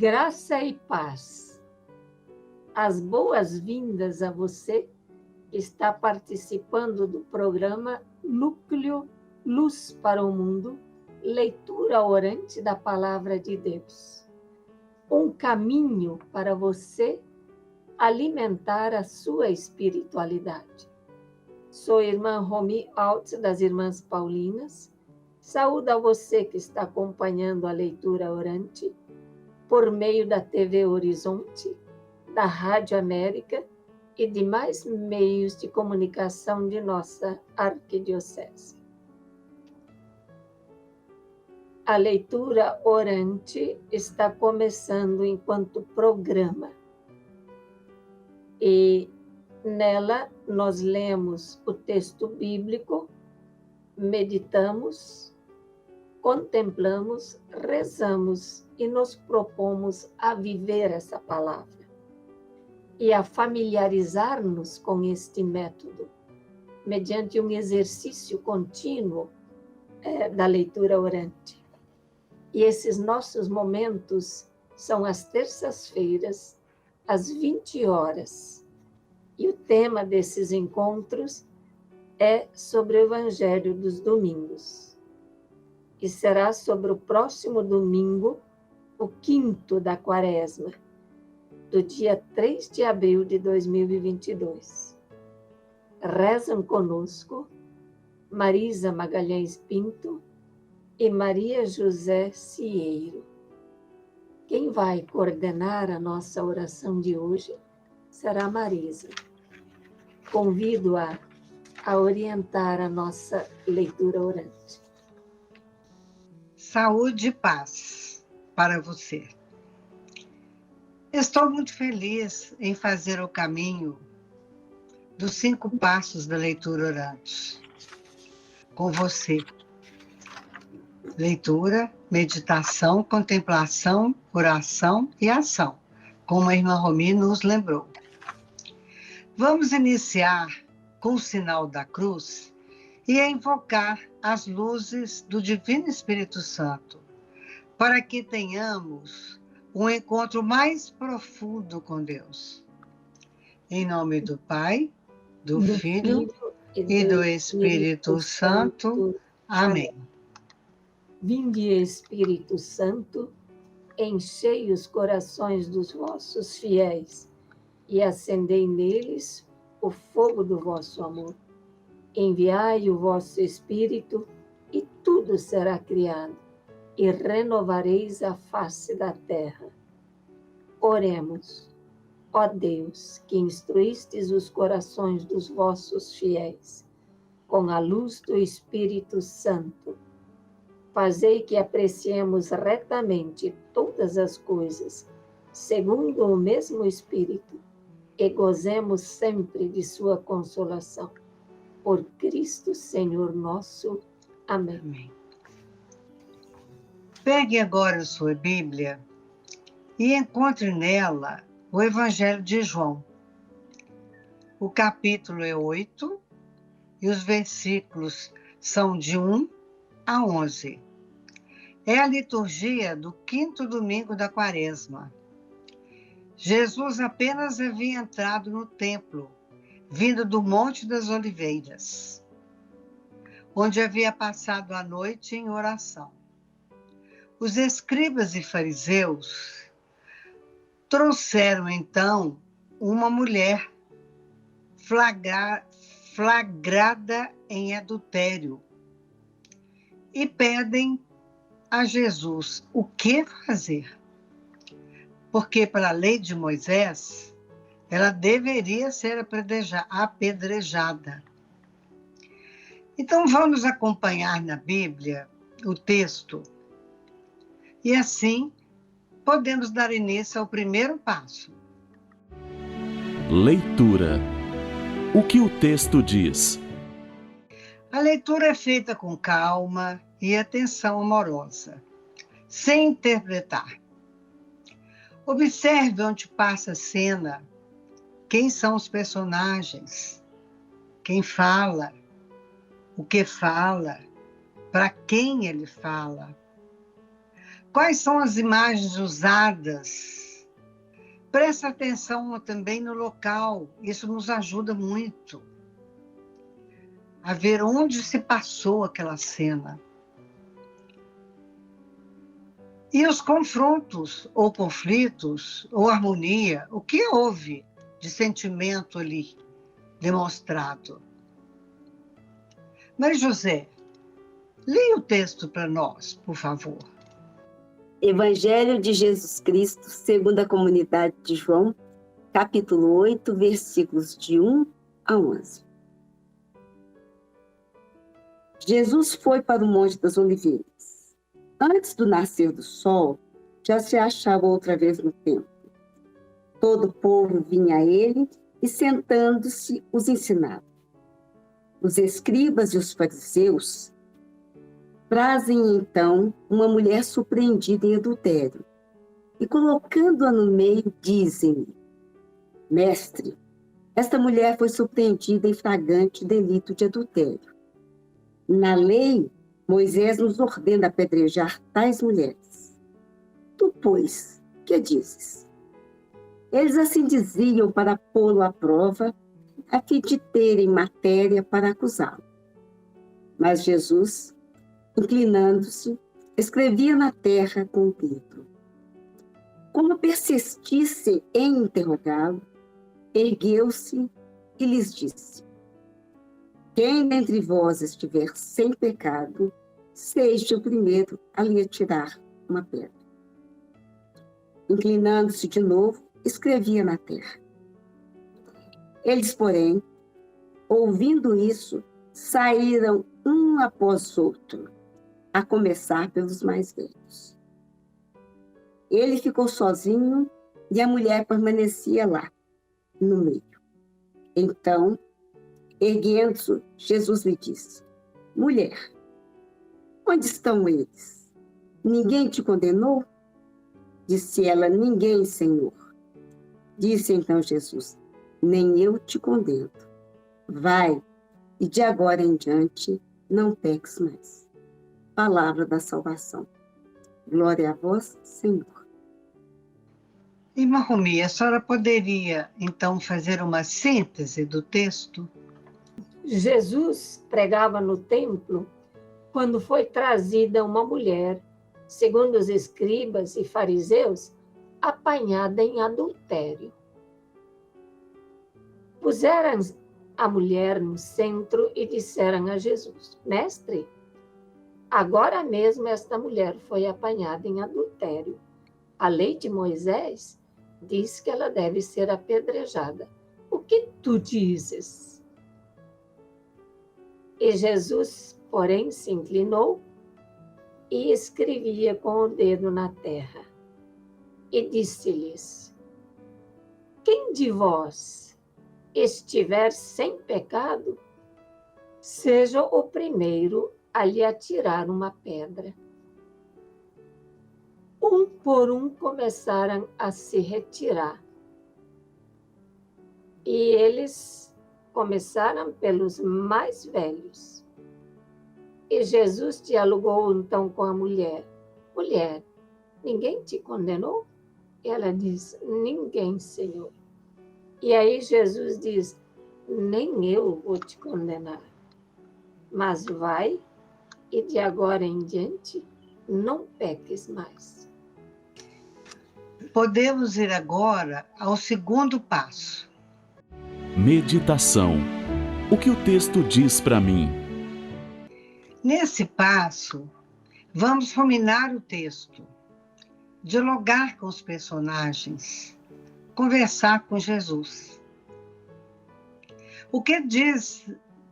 Graça e paz. As boas-vindas a você que está participando do programa Núcleo Luz para o Mundo, leitura orante da Palavra de Deus. Um caminho para você alimentar a sua espiritualidade. Sou a irmã Romy Alt, das Irmãs Paulinas. Saúdo a você que está acompanhando a leitura orante por meio da TV Horizonte, da Rádio América e de mais meios de comunicação de nossa arquidiocese. A leitura orante está começando enquanto programa. E nela nós lemos o texto bíblico, meditamos, contemplamos, rezamos e nos propomos a viver essa palavra e a familiarizar-nos com este método, mediante um exercício contínuo da leitura orante. E esses nossos momentos são às terças-feiras, às 20 horas. E o tema desses encontros é sobre o Evangelho dos Domingos. E será sobre o próximo domingo, o 5º da Quaresma, do dia 3 de abril de 2022. Rezam conosco Marisa Magalhães Pinto e Maria José Cieiro. Quem vai coordenar a nossa oração de hoje será Marisa. Convido-a a orientar a nossa leitura orante. Saúde e paz para você. Estou muito feliz em fazer o caminho dos 5 passos da leitura orante com você. Leitura, meditação, contemplação, oração e ação, como a irmã Romy nos lembrou. Vamos iniciar com o sinal da cruz e invocar as luzes do Divino Espírito Santo, para que tenhamos um encontro mais profundo com Deus. Em nome do Pai, do Filho e do Espírito Santo. Amém. Vinde, Espírito Santo, enchei os corações dos vossos fiéis e acendei neles o fogo do vosso amor. Enviai o vosso Espírito e tudo será criado, e renovareis a face da terra. Oremos. Ó Deus, que instruístes os corações dos vossos fiéis, com a luz do Espírito Santo, fazei que apreciemos retamente todas as coisas, segundo o mesmo Espírito, e gozemos sempre de sua consolação. Por Cristo Senhor nosso. Amém. Amém. Pegue agora a sua Bíblia e encontre nela o Evangelho de João. O capítulo é 8 e os versículos são de 1 a 11. É a liturgia do 5º domingo da Quaresma. Jesus apenas havia entrado no templo, vindo do Monte das Oliveiras, onde havia passado a noite em oração. Os escribas e fariseus trouxeram então uma mulher flagrada em adultério e pedem a Jesus o que fazer. Porque pela lei de Moisés, ela deveria ser apedrejada. Então vamos acompanhar na Bíblia o texto e assim podemos dar início ao primeiro passo. Leitura. O que o texto diz? A leitura é feita com calma e atenção amorosa, sem interpretar. Observe onde passa a cena, quem são os personagens, quem fala, o que fala, para quem ele fala. Quais são as imagens usadas? Presta atenção também no local, isso nos ajuda muito a ver onde se passou aquela cena. E os confrontos, ou conflitos, ou harmonia, o que houve de sentimento ali demonstrado? Maria José, leia o texto para nós, por favor. Evangelho de Jesus Cristo, segundo a comunidade de João, capítulo 8, versículos de 1 a 11. Jesus foi para o Monte das Oliveiras. Antes do nascer do sol, já se achava outra vez no templo. Todo o povo vinha a ele e, sentando-se, os ensinava. Os escribas e os fariseus trazem então uma mulher surpreendida em adultério e, colocando-a no meio, dizem-lhe: Mestre, esta mulher foi surpreendida em flagrante delito de adultério. Na lei, Moisés nos ordena apedrejar tais mulheres. Tu, pois, que dizes? Eles assim diziam para pô-lo à prova, a fim de terem matéria para acusá-lo. Mas Jesus, inclinando-se, escrevia na terra com o dedo. Como persistissem em interrogá-lo, ergueu-se e lhes disse: Quem dentre vós estiver sem pecado, seja o primeiro a lhe atirar uma pedra. Inclinando-se de novo, escrevia na terra. Eles, porém, ouvindo isso, saíram um após outro, a começar pelos mais velhos. Ele ficou sozinho e a mulher permanecia lá, no meio. Então, erguendo-se, Jesus lhe disse: Mulher, onde estão eles? Ninguém te condenou? Disse ela: Ninguém, Senhor. Disse então Jesus: Nem eu te condeno. Vai, e de agora em diante não peques mais. Palavra da salvação. Glória a vós, Senhor. Irmã Rumi, a senhora poderia, então, fazer uma síntese do texto? Jesus pregava no templo quando foi trazida uma mulher, segundo os escribas e fariseus, apanhada em adultério. Puseram a mulher no centro e disseram a Jesus: Mestre, agora mesmo esta mulher foi apanhada em adultério. A lei de Moisés diz que ela deve ser apedrejada. O que tu dizes? E Jesus, porém, se inclinou e escrevia com o dedo na terra. E disse-lhes: Quem de vós estiver sem pecado, seja o primeiro a lhe atirar uma pedra. Um por um começaram a se retirar. E eles começaram pelos mais velhos. E Jesus dialogou então com a mulher: Mulher, ninguém te condenou? E ela diz: Ninguém, Senhor. E aí Jesus diz: Nem eu vou te condenar, mas vai e de agora em diante não peques mais. Podemos ir agora ao segundo passo. Meditação. O que o texto diz para mim? Nesse passo, vamos ruminar o texto, dialogar com os personagens, conversar com Jesus. O que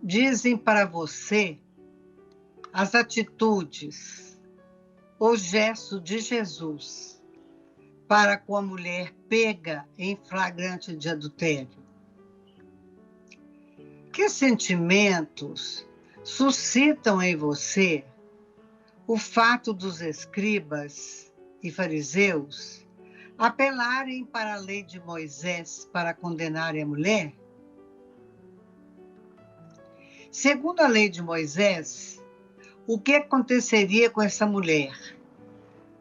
dizem para você as atitudes, os gestos de Jesus para com a mulher pega em flagrante de adultério? Que sentimentos suscitam em você o fato dos escribas e fariseus apelarem para a lei de Moisés para condenarem a mulher? Segundo a lei de Moisés, o que aconteceria com essa mulher?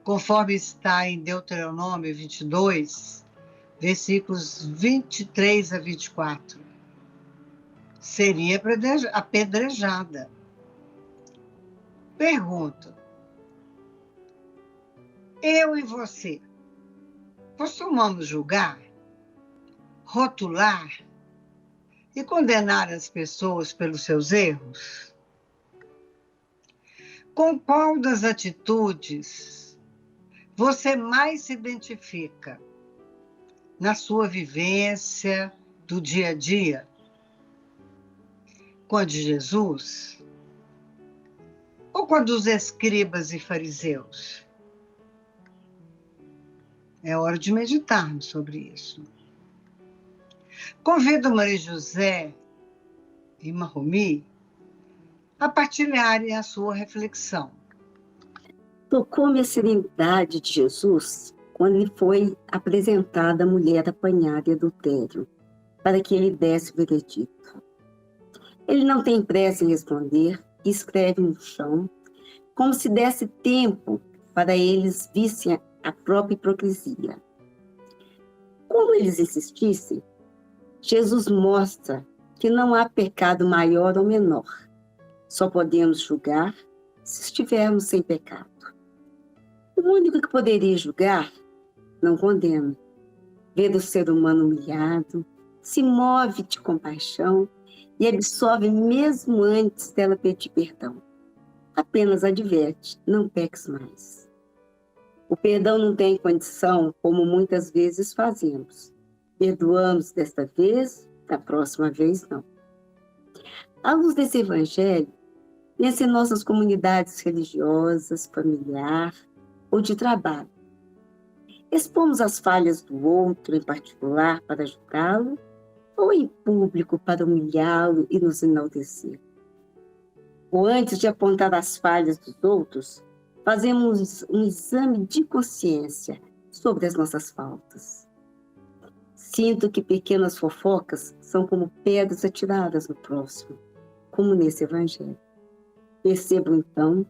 conforme está em Deuteronômio 22, versículos 23 a 24. Seria apedrejada. Pergunto: eu e você costumamos julgar, rotular e condenar as pessoas pelos seus erros? Com qual das atitudes você mais se identifica na sua vivência do dia a dia? Com a de Jesus? Ou com a dos escribas e fariseus? É hora de meditarmos sobre isso. Convido Maria José e Marromi a partilharem a sua reflexão. Tocou-me a serenidade de Jesus quando lhe foi apresentada a mulher apanhada em adultério, para que ele desse o veredito. Ele não tem pressa em responder e escreve no chão, como se desse tempo para eles vissem a própria hipocrisia. Como eles insistissem, Jesus mostra que não há pecado maior ou menor. Só podemos julgar se estivermos sem pecado. O único que poderia julgar não condena. Vê o ser humano humilhado, se move de compaixão e absolve mesmo antes dela pedir perdão. Apenas adverte, não peques mais. O perdão não tem condição, como muitas vezes fazemos. Perdoamos desta vez, da próxima vez não. À luz desse evangelho, pense em nossas comunidades religiosas, familiar ou de trabalho. Expomos as falhas do outro em particular para ajudá-lo ou em público para humilhá-lo e nos enaltecer? Ou antes de apontar as falhas dos outros, fazemos um exame de consciência sobre as nossas faltas. Sinto que pequenas fofocas são como pedras atiradas no próximo, como nesse evangelho. Percebo, então,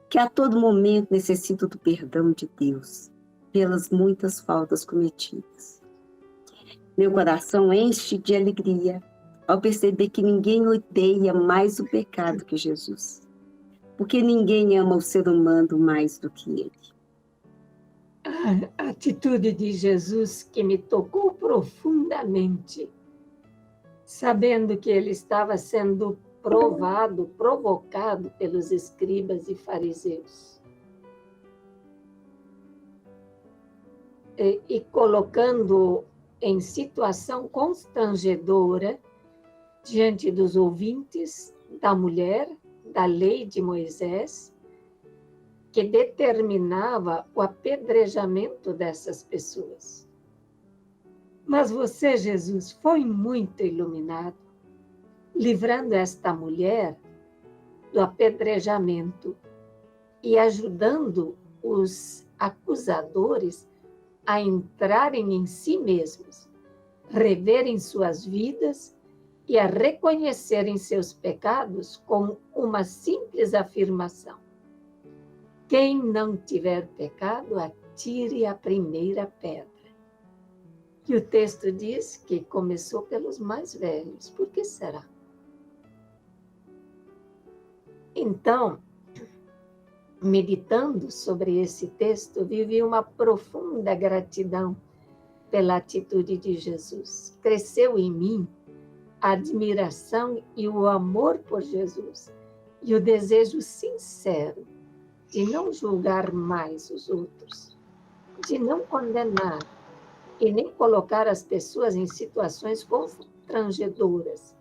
que a todo momento necessito do perdão de Deus pelas muitas faltas cometidas. Meu coração enche de alegria ao perceber que ninguém odeia mais o pecado que Jesus, porque ninguém ama o ser humano mais do que ele. A atitude de Jesus que me tocou profundamente, sabendo que ele estava sendo provocado pelos escribas e fariseus. E colocando em situação constrangedora diante dos ouvintes da mulher, da lei de Moisés, que determinava o apedrejamento dessas pessoas. Mas você, Jesus, foi muito iluminado, livrando esta mulher do apedrejamento e ajudando os acusadores a entrarem em si mesmos, reverem suas vidas e a reconhecerem seus pecados com uma simples afirmação: quem não tiver pecado, atire a primeira pedra. E o texto diz que começou pelos mais velhos. Por que será? Então, meditando sobre esse texto, vivi uma profunda gratidão pela atitude de Jesus. Cresceu em mim a admiração e o amor por Jesus e o desejo sincero de não julgar mais os outros, de não condenar e nem colocar as pessoas em situações constrangedoras,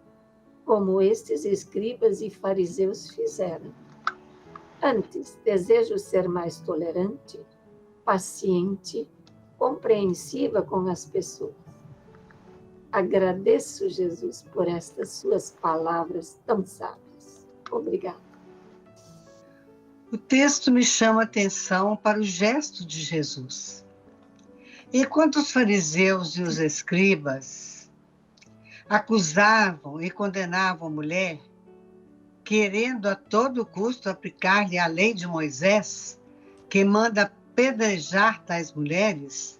como estes escribas e fariseus fizeram. Antes, desejo ser mais tolerante, paciente, compreensiva com as pessoas. Agradeço, Jesus, por estas suas palavras tão sábias. Obrigada. O texto me chama a atenção para o gesto de Jesus. Enquanto os fariseus e os escribas acusavam e condenavam a mulher, querendo a todo custo aplicar-lhe a lei de Moisés, que manda apedrejar tais mulheres,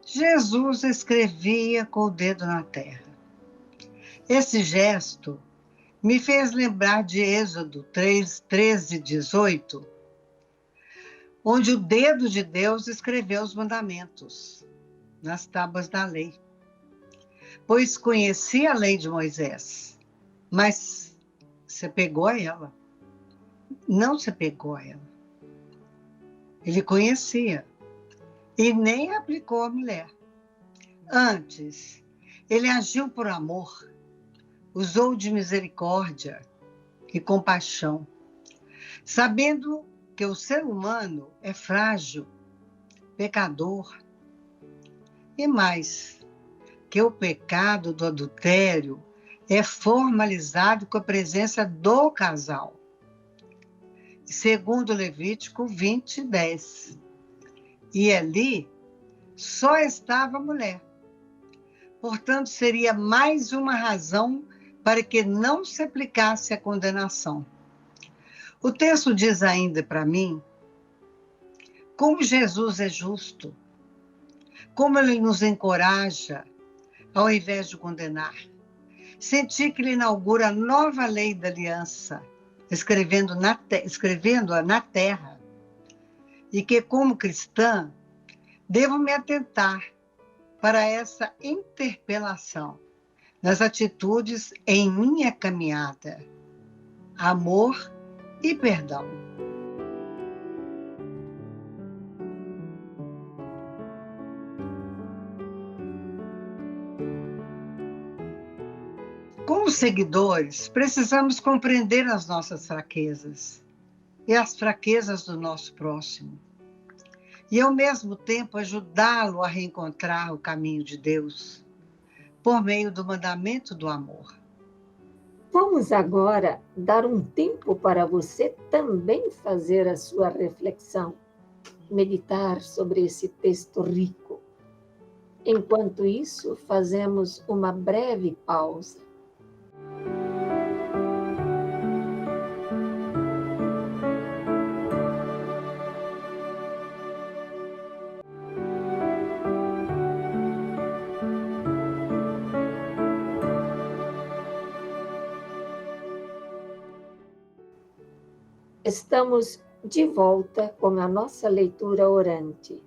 Jesus escrevia com o dedo na terra. Esse gesto me fez lembrar de Êxodo 13:18, onde o dedo de Deus escreveu os mandamentos nas tábuas da lei. Pois conhecia a lei de Moisés, mas se pegou a ela. Não se pegou a ela. Ele conhecia e nem aplicou à mulher. Antes, ele agiu por amor, usou de misericórdia e compaixão, sabendo que o ser humano é frágil, pecador, e mais, que o pecado do adultério é formalizado com a presença do casal. Segundo Levítico 20:10. E ali só estava a mulher. Portanto, seria mais uma razão para que não se aplicasse a condenação. O texto diz ainda para mim como Jesus é justo, como ele nos encoraja ao invés de condenar. Senti que ele inaugura a nova lei da aliança, escrevendo-a na terra, e que, como cristã, devo me atentar para essa interpelação nas atitudes em minha caminhada, amor e perdão. Como seguidores, precisamos compreender as nossas fraquezas e as fraquezas do nosso próximo, e ao mesmo tempo ajudá-lo a reencontrar o caminho de Deus por meio do mandamento do amor. Vamos agora dar um tempo para você também fazer a sua reflexão, meditar sobre esse texto rico. Enquanto isso, fazemos uma breve pausa. Estamos de volta com a nossa leitura orante.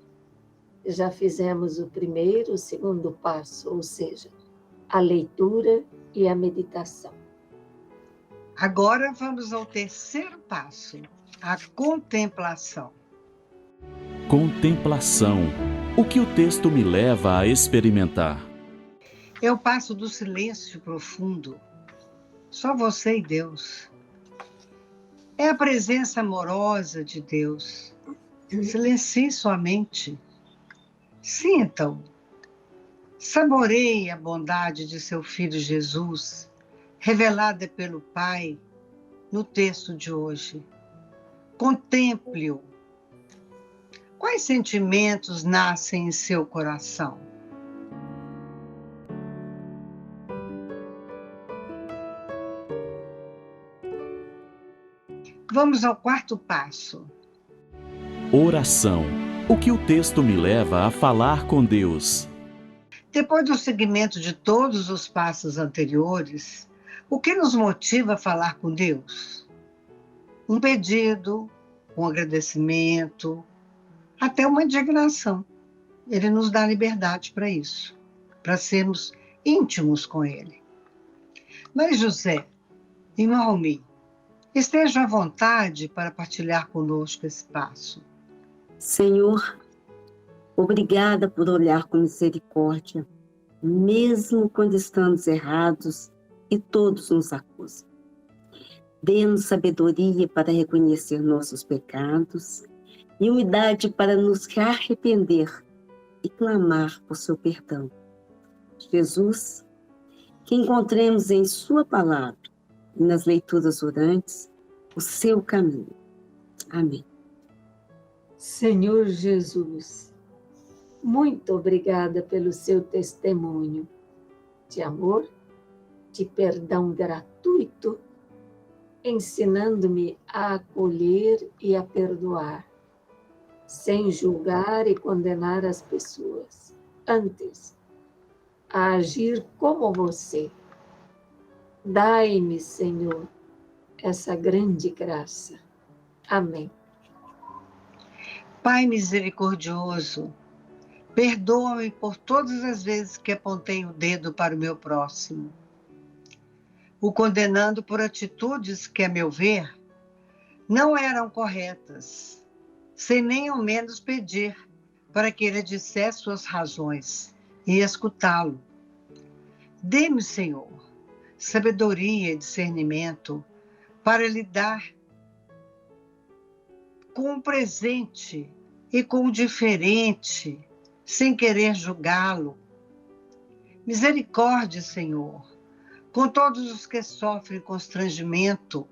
Já fizemos o primeiro, o segundo passo, ou seja, a leitura e a meditação. Agora vamos ao terceiro passo, a contemplação. Contemplação. O que o texto me leva a experimentar? É o passo do silêncio profundo. Só você e Deus. É a presença amorosa de Deus. Silencie sua mente. Sinta-o. Saboreie a bondade de seu Filho Jesus, revelada pelo Pai no texto de hoje. Contemple-o. Quais sentimentos nascem em seu coração? Vamos ao quarto passo. Oração. O que o texto me leva a falar com Deus? Depois do segmento de todos os passos anteriores, o que nos motiva a falar com Deus? Um pedido, um agradecimento, até uma indignação. Ele nos dá liberdade para isso, para sermos íntimos com Ele. Mas José e Naomi, esteja à vontade para partilhar conosco esse passo. Senhor, obrigada por olhar com misericórdia, mesmo quando estamos errados e todos nos acusam. Dê-nos sabedoria para reconhecer nossos pecados e humildade para nos arrepender e clamar por seu perdão. Jesus, que encontremos em sua palavra e nas leituras orantes o seu caminho. Amém. Senhor Jesus, muito obrigada pelo seu testemunho de amor, de perdão gratuito, ensinando-me a acolher e a perdoar. sem julgar e condenar as pessoas. Antes, a agir como você. Dai-me, Senhor, essa grande graça. Amém. Pai misericordioso, perdoa-me por todas as vezes que apontei o dedo para o meu próximo, o condenando por atitudes que, a meu ver, não eram corretas, sem nem ao menos pedir para que ele dissesse suas razões e escutá-lo. Dê-me, Senhor, sabedoria e discernimento para lidar com o presente e com o diferente, sem querer julgá-lo. Misericórdia, Senhor, com todos os que sofrem constrangimento,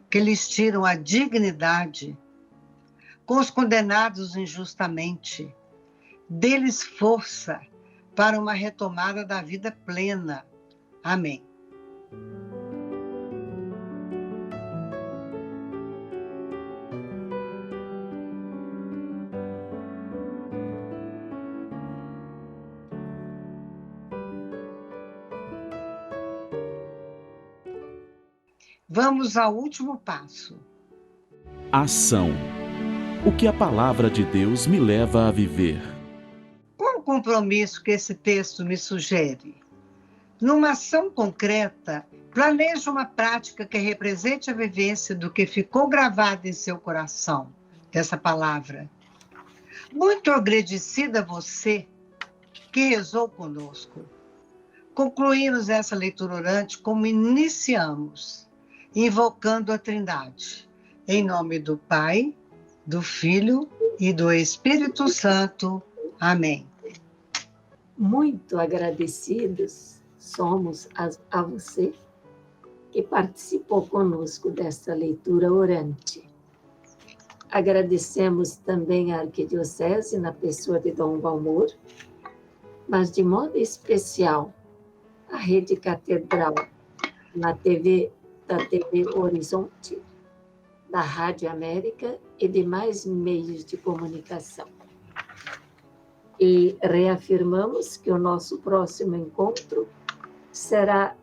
que lhes tiram a dignidade, com os condenados injustamente. Dê-lhes força para uma retomada da vida plena. Amém. Vamos ao último passo. Ação. O que a palavra de Deus me leva a viver? Qual o compromisso que esse texto me sugere? Numa ação concreta, planeje uma prática que represente a vivência do que ficou gravado em seu coração, dessa palavra. Muito agradecida a você que rezou conosco. Concluímos essa leitura orante como iniciamos, invocando a Trindade. Em nome do Pai, do Filho e do Espírito Santo. Amém. Muito agradecidos somos a você que participou conosco desta leitura orante. Agradecemos também à Arquidiocese, na pessoa de Dom Valmor, mas de modo especial à Rede Catedral, da TV Horizonte, da Rádio América e demais meios de comunicação. E reafirmamos que o nosso próximo encontro será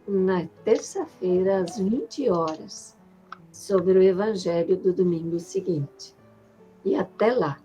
na terça-feira, às 20 horas, sobre o Evangelho do domingo seguinte. E até lá!